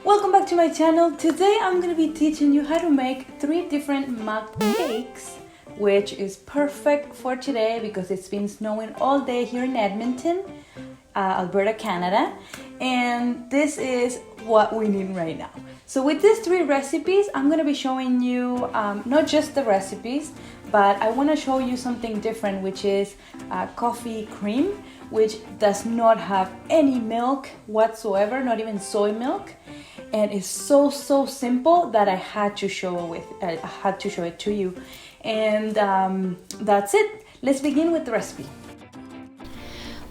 Welcome back to my channel. Today I'm going to be teaching you how to make 3 different mug cakes, which is perfect for today because it's been snowing all day here in Edmonton, Alberta, Canada, and this is what we need right now. So with these 3 recipes, I'm going to be showing you not just the recipes, but I want to show you something different, which is coffee cream, which does not have any milk whatsoever, not even soy milk. And it's so simple that I had to show it to you. And that's it. Let's begin with the recipe.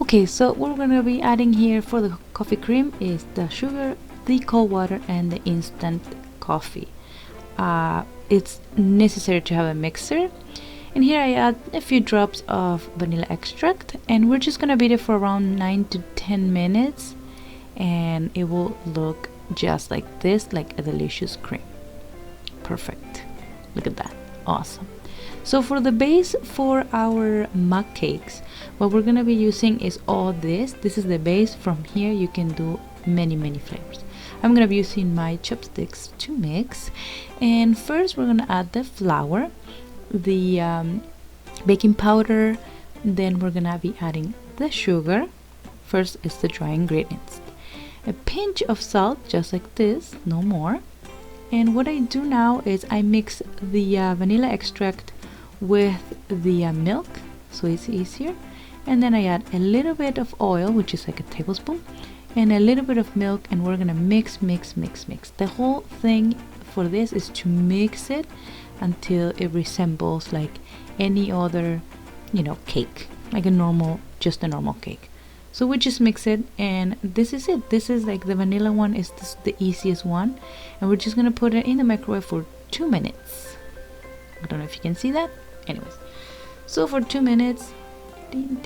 Okay, so what we're gonna be adding here for the coffee cream is the sugar, the cold water, and the instant coffee. It's necessary to have a mixer. And here I add a few drops of vanilla extract, and we're just gonna beat it for around 9 to 10 minutes, and it will look just like this, like a delicious cream. Perfect. Look at that. Awesome. So for the base for our mug cakes, what we're gonna be using is all this. This is the base. From here you can do many flavors. I'm gonna be using my chopsticks to mix, and first we're gonna add the flour, the baking powder, then we're gonna be adding the sugar. First is the dry ingredients, a pinch of salt, just like this, no more. And what I do now is I mix the vanilla extract with the milk, so it's easier, and then I add a little bit of oil, which is like a tablespoon, and a little bit of milk, and we're gonna mix. The whole thing for this is to mix it until it resembles like any other, cake, like just a normal cake. So we just mix it, and this is it. This is like the vanilla one is the easiest one, and we're just gonna put it in the microwave for 2 minutes. I don't know if you can see that. Anyways, so for 2 minutes, and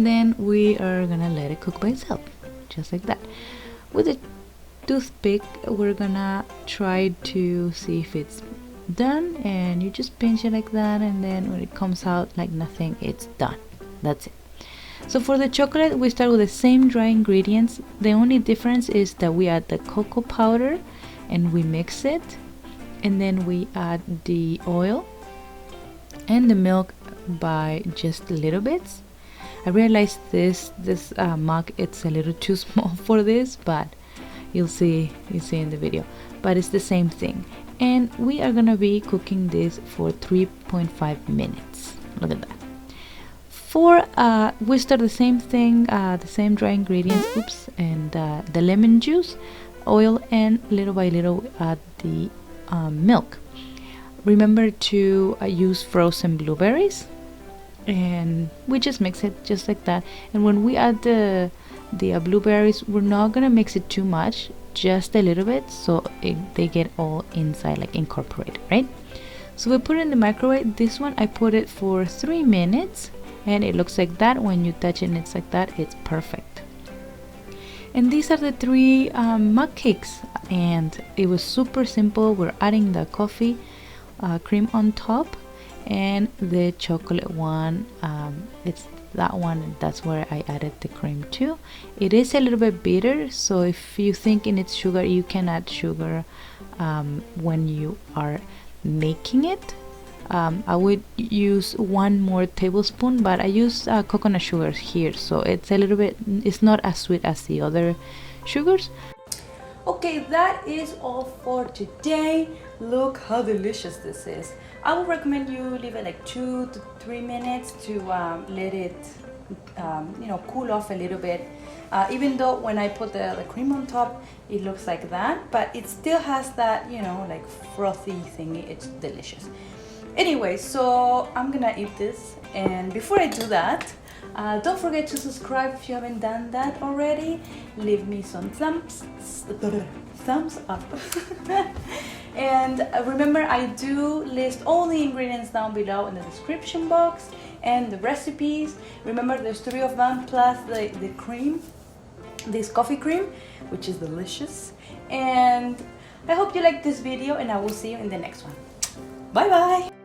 then we are gonna let it cook by itself, just like that. With a toothpick, we're gonna try to see if it's done, and you just pinch it like that, and then when it comes out like nothing, it's done. That's it. So for the chocolate, we start with the same dry ingredients. The only difference is that we add the cocoa powder and we mix it, and then we add the oil and the milk by just little bits. I realized this mug, it's a little too small for this, but you'll see in the video, but it's the same thing. And we are gonna be cooking this for 3.5 minutes. Look at that. We start the same thing, the same dry ingredients, and the lemon juice, oil, and little by little add the milk. Remember to use frozen blueberries, and we just mix it just like that. And when we add the blueberries, we're not gonna mix it too much, just a little bit, so they get all inside, like incorporated, right? So we put it in the microwave. This one I put it for 3 minutes, and it looks like that. When you touch it and it's like that, it's perfect. And these are the 3 mug cakes, and it was super simple. We're adding the coffee cream on top, and the chocolate one, it's that one, that's where I added the cream too. It is a little bit bitter, so if you think in its sugar, you can add sugar when you are making it. I would use 1 more tablespoon, but I use coconut sugar here, so it's not as sweet as the other sugars. Okay, that is all for today. Look how delicious this is. I would recommend you leave it like 2 to 3 minutes to let it cool off a little bit. Even though when I put the cream on top, it looks like that, but it still has that, like frothy thingy. It's delicious. Anyway, so I'm gonna eat this, and before I do that, don't forget to subscribe if you haven't done that already. Leave me some thumbs up. And remember, I do list all the ingredients down below in the description box, and the recipes. Remember, there's 3 of them plus the cream, this coffee cream, which is delicious. And I hope you like this video, and I will see you in the next one. Bye bye.